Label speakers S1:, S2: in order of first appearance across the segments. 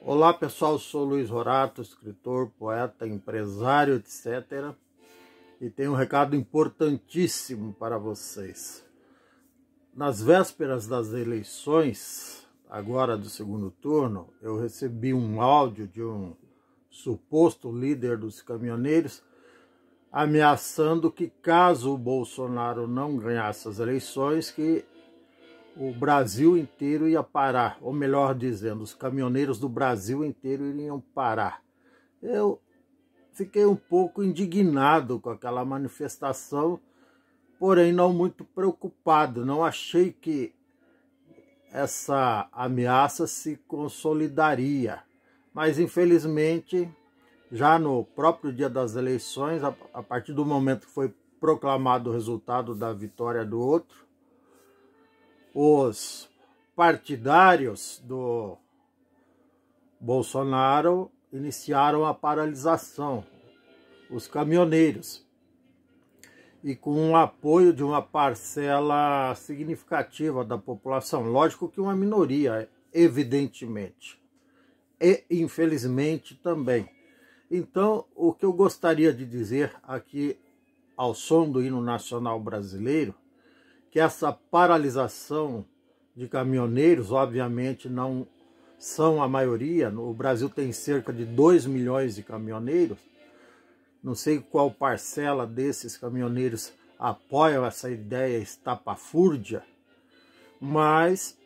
S1: Olá pessoal, sou Luiz Rorato, escritor, poeta, empresário, etc. E tenho um recado importantíssimo para vocês. Nas vésperas das eleições, agora do segundo turno, eu recebi um áudio de um suposto líder dos caminhoneiros ameaçando que caso o Bolsonaro não ganhasse as eleições, que o Brasil inteiro ia parar, ou melhor dizendo, os caminhoneiros do Brasil inteiro iriam parar. Eu fiquei um pouco indignado com aquela manifestação, porém não muito preocupado. Não achei que essa ameaça se consolidaria, mas infelizmente, já no próprio dia das eleições, a partir do momento que foi proclamado o resultado da vitória do outro, os partidários do Bolsonaro iniciaram a paralisação, os caminhoneiros, e com o apoio de uma parcela significativa da população. Lógico que uma minoria, evidentemente, e infelizmente também. Então, o que eu gostaria de dizer aqui ao som do hino nacional brasileiro, que essa paralisação de caminhoneiros, obviamente, não são a maioria. O Brasil tem cerca de 2 milhões de caminhoneiros. Não sei qual parcela desses caminhoneiros apoiam essa ideia estapafúrdia, mas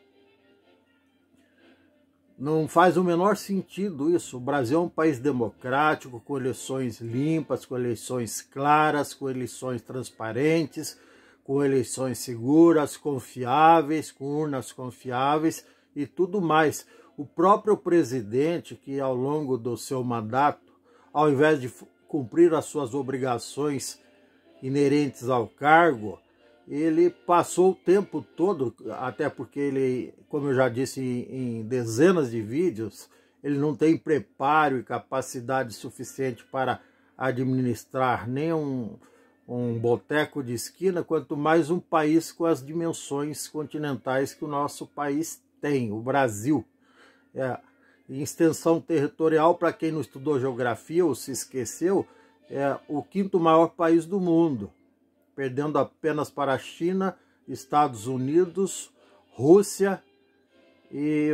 S1: não faz o menor sentido isso. O Brasil é um país democrático, com eleições limpas, com eleições claras, com eleições transparentes, com eleições seguras, confiáveis, com urnas confiáveis e tudo mais. O próprio presidente, que ao longo do seu mandato, ao invés de cumprir as suas obrigações inerentes ao cargo, ele passou o tempo todo, até porque ele, como eu já disse em dezenas de vídeos, ele não tem preparo e capacidade suficiente para administrar nem um boteco de esquina, quanto mais um país com as dimensões continentais que o nosso país tem, o Brasil. Em extensão territorial, para quem não estudou geografia ou se esqueceu, é o 5º maior país do mundo, perdendo apenas para a China, Estados Unidos, Rússia e,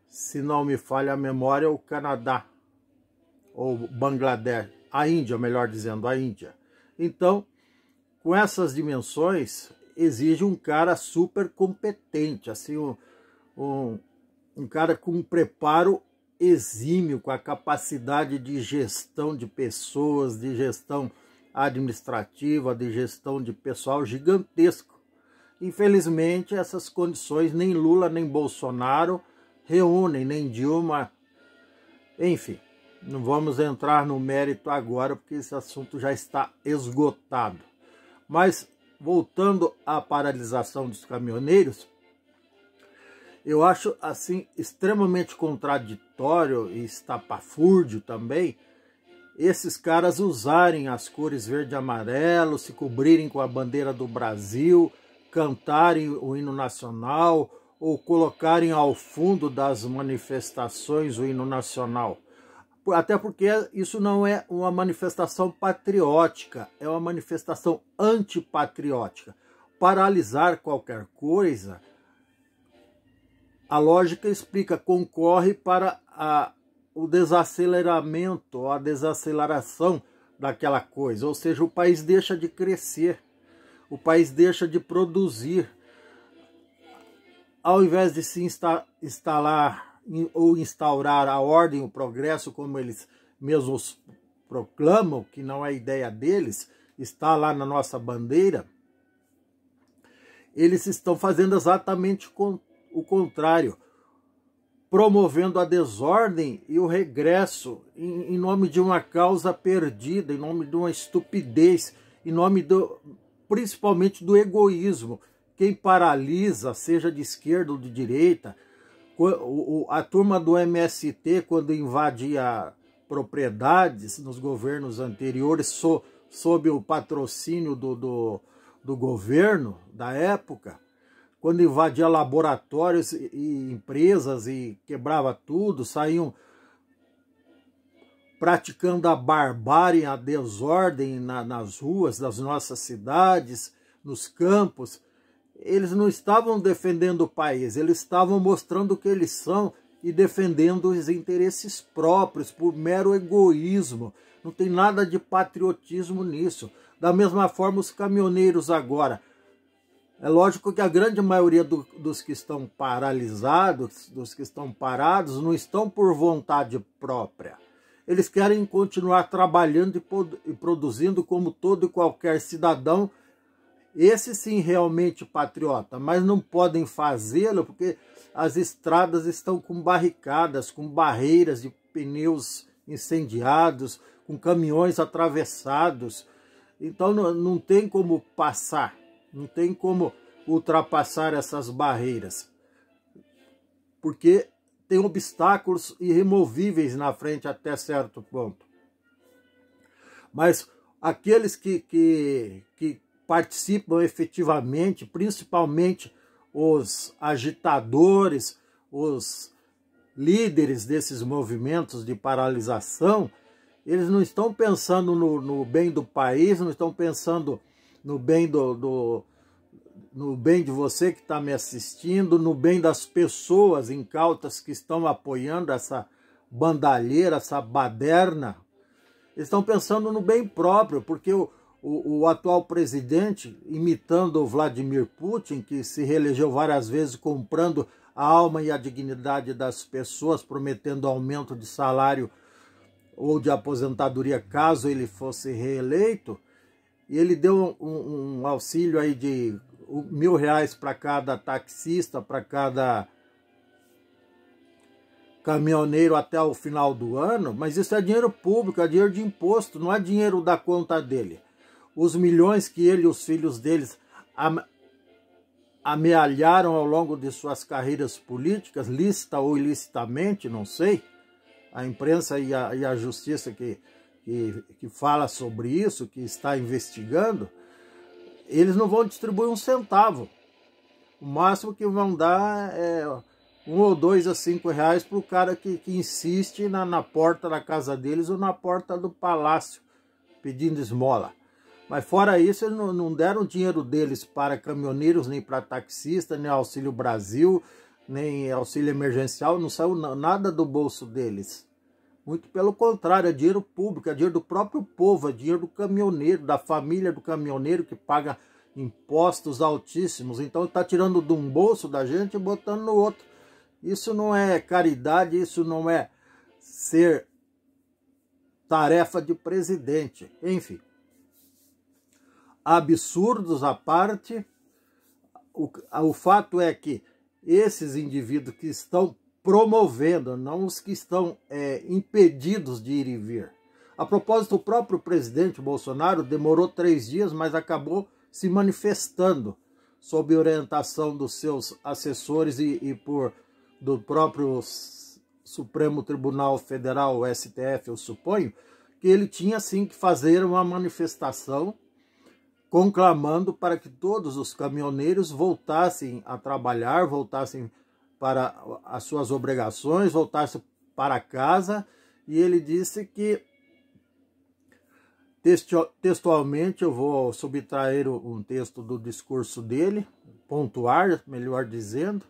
S1: se não me falha a memória, o Canadá, ou Bangladesh, a Índia, melhor dizendo, a Índia. Então, com essas dimensões, exige um cara super competente, assim, um cara com um preparo exímio, com a capacidade de gestão de pessoas, de gestão administrativa, de gestão de pessoal gigantesco. Infelizmente, essas condições nem Lula nem Bolsonaro reúnem, nem Dilma, enfim. Não vamos entrar no mérito agora, porque esse assunto já está esgotado. Mas, voltando à paralisação dos caminhoneiros, eu acho assim extremamente contraditório e estapafúrdio também esses caras usarem as cores verde e amarelo, se cobrirem com a bandeira do Brasil, cantarem o hino nacional ou colocarem ao fundo das manifestações o hino nacional. Até porque isso não é uma manifestação patriótica, é uma manifestação antipatriótica. Paralisar qualquer coisa, a lógica explica, concorre para o desaceleramento, a desaceleração daquela coisa. Ou seja, o país deixa de crescer, o país deixa de produzir. Ao invés de se instalar ou instaurar a ordem, o progresso, como eles mesmos proclamam, que não é ideia deles, está lá na nossa bandeira, eles estão fazendo exatamente o contrário, promovendo a desordem e o regresso em nome de uma causa perdida, em nome de uma estupidez, em nome principalmente do egoísmo. Quem paralisa, seja de esquerda ou de direita, a turma do MST, quando invadia propriedades nos governos anteriores, sob o patrocínio do governo da época, quando invadia laboratórios e empresas e quebrava tudo, saíam praticando a barbárie, a desordem nas ruas das nossas cidades, nos campos. Eles não estavam defendendo o país, eles estavam mostrando o que eles são e defendendo os interesses próprios, por mero egoísmo. Não tem nada de patriotismo nisso. Da mesma forma, os caminhoneiros agora. É lógico que a grande maioria dos que estão paralisados, dos que estão parados, não estão por vontade própria. Eles querem continuar trabalhando e produzindo como todo e qualquer cidadão, esse sim realmente patriota, mas não podem fazê-lo porque as estradas estão com barricadas, com barreiras de pneus incendiados, com caminhões atravessados. Então não tem como passar, não tem como ultrapassar essas barreiras, porque tem obstáculos irremovíveis na frente até certo ponto. Mas aqueles que participam efetivamente, principalmente os agitadores, os líderes desses movimentos de paralisação, eles não estão pensando no bem do país, não estão pensando no bem no bem de você que está me assistindo, no bem das pessoas incautas que estão apoiando essa bandalheira, essa baderna. Eles estão pensando no bem próprio, porque o atual presidente, imitando o Vladimir Putin, que se reelegeu várias vezes comprando a alma e a dignidade das pessoas, prometendo aumento de salário ou de aposentadoria caso ele fosse reeleito, e ele deu um auxílio aí de R$1.000 para cada taxista, para cada caminhoneiro até o final do ano, mas isso é dinheiro público, é dinheiro de imposto, não é dinheiro da conta dele. Os milhões que ele e os filhos deles amealharam ao longo de suas carreiras políticas, lícita ou ilicitamente, não sei, a imprensa e a justiça que fala sobre isso, que está investigando, eles não vão distribuir um centavo. O máximo que vão dar é R$1 ou R$2 a R$5 para o cara que insiste na porta da casa deles ou na porta do palácio, pedindo esmola. Mas fora isso, eles não deram o dinheiro deles para caminhoneiros, nem para taxista, nem Auxílio Brasil, nem auxílio emergencial, não saiu nada do bolso deles. Muito pelo contrário, é dinheiro público, é dinheiro do próprio povo, é dinheiro do caminhoneiro, da família do caminhoneiro que paga impostos altíssimos. Então está tirando de um bolso da gente e botando no outro. Isso não é caridade, isso não é ser tarefa de presidente. Enfim, absurdos à parte, o fato é que esses indivíduos que estão promovendo, não os que estão impedidos de ir e vir. A propósito, o próprio presidente Bolsonaro demorou 3 dias, mas acabou se manifestando sob orientação dos seus assessores e do próprio Supremo Tribunal Federal, o STF, eu suponho, que ele tinha sim que fazer uma manifestação conclamando para que todos os caminhoneiros voltassem a trabalhar, voltassem para as suas obrigações, voltassem para casa, e ele disse que, textualmente, eu vou subtrair um texto do discurso dele, pontuar, melhor dizendo,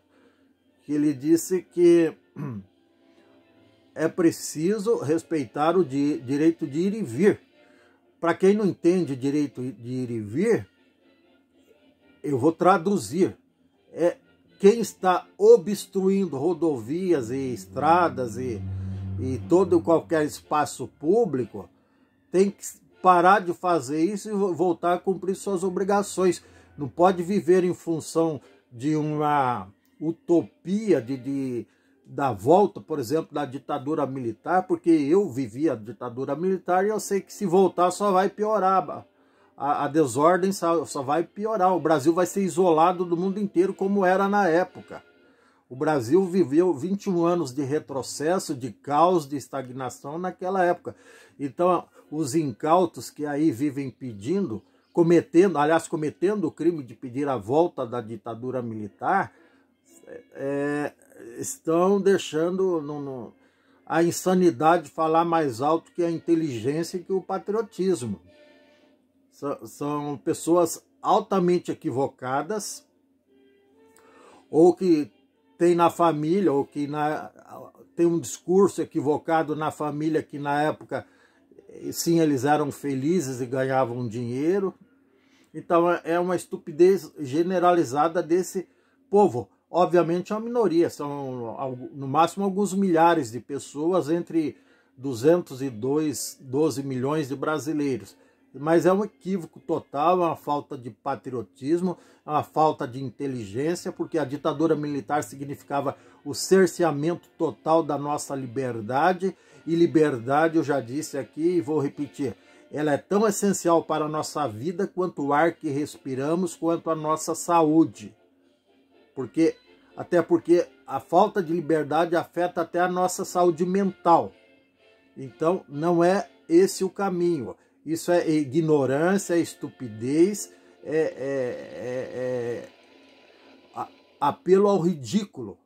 S1: que ele disse que é preciso respeitar o direito de ir e vir. Para quem não entende direito de ir e vir, eu vou traduzir. Quem está obstruindo rodovias e estradas e todo qualquer espaço público tem que parar de fazer isso e voltar a cumprir suas obrigações. Não pode viver em função de uma utopia da volta, por exemplo, da ditadura militar, porque eu vivi a ditadura militar e eu sei que se voltar só vai piorar. A desordem só vai piorar. O Brasil vai ser isolado do mundo inteiro como era na época. O Brasil viveu 21 anos de retrocesso, de caos, de estagnação naquela época. Então, os incautos que aí vivem pedindo cometendo o crime de pedir a volta da ditadura militar, estão deixando a insanidade falar mais alto que a inteligência e que o patriotismo. São pessoas altamente equivocadas, ou que tem na família, ou que tem um discurso equivocado na família que na época, sim, eles eram felizes e ganhavam dinheiro. Então é uma estupidez generalizada desse povo. Obviamente é uma minoria, são no máximo alguns milhares de pessoas entre 212 milhões de brasileiros. Mas é um equívoco total, é uma falta de patriotismo, é uma falta de inteligência, porque a ditadura militar significava o cerceamento total da nossa liberdade, e liberdade, eu já disse aqui e vou repetir, ela é tão essencial para a nossa vida quanto o ar que respiramos, quanto a nossa saúde. Até porque a falta de liberdade afeta até a nossa saúde mental. Então, não é esse o caminho. Isso é ignorância, é estupidez, apelo ao ridículo.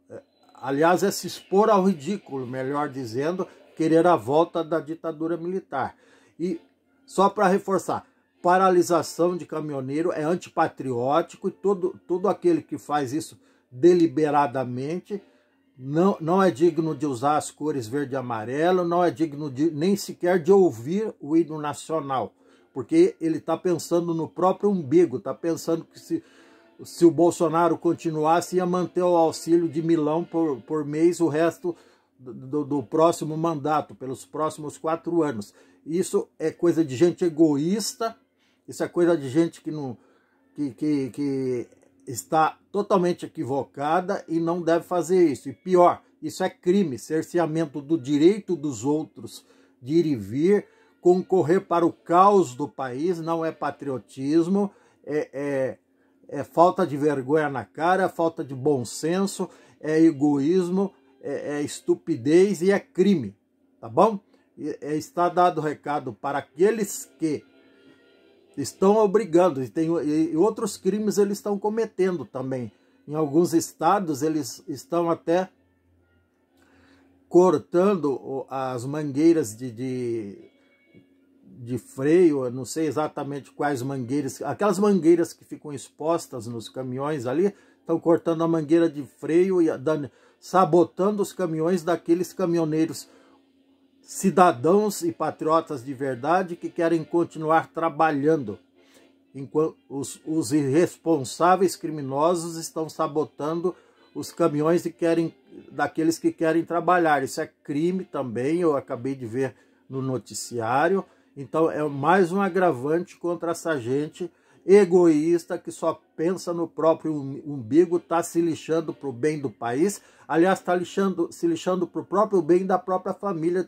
S1: Aliás, é se expor ao ridículo, melhor dizendo, querer a volta da ditadura militar. E só para reforçar, paralisação de caminhoneiro é antipatriótico, e todo aquele que faz isso deliberadamente não é digno de usar as cores verde e amarelo, não é digno nem sequer de ouvir o hino nacional, porque ele está pensando no próprio umbigo, está pensando que se o Bolsonaro continuasse, ia manter o auxílio de milão por mês o resto do próximo mandato, pelos próximos 4 anos. Isso é coisa de gente egoísta, isso é coisa de gente que está totalmente equivocada e não deve fazer isso. E pior, isso é crime, cerceamento do direito dos outros de ir e vir, concorrer para o caos do país, não é patriotismo, é falta de vergonha na cara, é falta de bom senso, é egoísmo, é estupidez e é crime, tá bom? Está dado o recado para aqueles que estão obrigando, e outros crimes eles estão cometendo também. Em alguns estados eles estão até cortando as mangueiras de freio, eu não sei exatamente quais mangueiras, aquelas mangueiras que ficam expostas nos caminhões ali, estão cortando a mangueira de freio e sabotando os caminhões daqueles caminhoneiros cidadãos e patriotas de verdade que querem continuar trabalhando, enquanto os irresponsáveis criminosos estão sabotando os caminhões daqueles que querem trabalhar. Isso é crime também, eu acabei de ver no noticiário. Então é mais um agravante contra essa gente egoísta que só pensa no próprio umbigo, está se lixando para o bem do país, aliás, está se lixando para o próprio bem da própria família,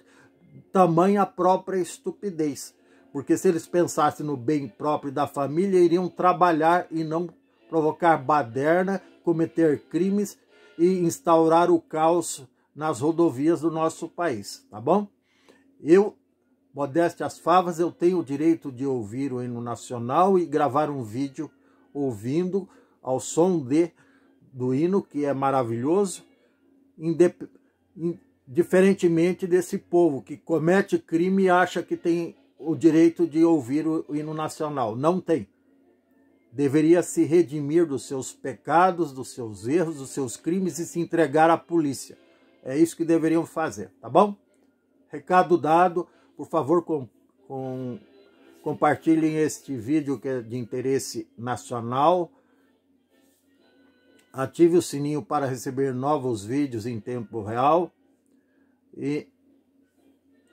S1: tamanha própria estupidez. Porque se eles pensassem no bem próprio da família, iriam trabalhar e não provocar baderna, cometer crimes e instaurar o caos nas rodovias do nosso país, tá bom? Modéstia às favas, eu tenho o direito de ouvir o hino nacional e gravar um vídeo ouvindo ao som do hino, que é maravilhoso, diferentemente desse povo que comete crime e acha que tem o direito de ouvir o hino nacional. Não tem. Deveria se redimir dos seus pecados, dos seus erros, dos seus crimes e se entregar à polícia. É isso que deveriam fazer, tá bom? Recado dado. Por favor, compartilhem este vídeo que é de interesse nacional. Ative o sininho para receber novos vídeos em tempo real. E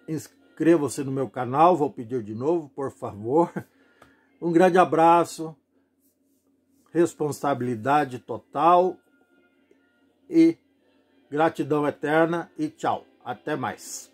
S1: inscreva-se no meu canal, vou pedir de novo, por favor. Um grande abraço, responsabilidade total e gratidão eterna e tchau. Até mais.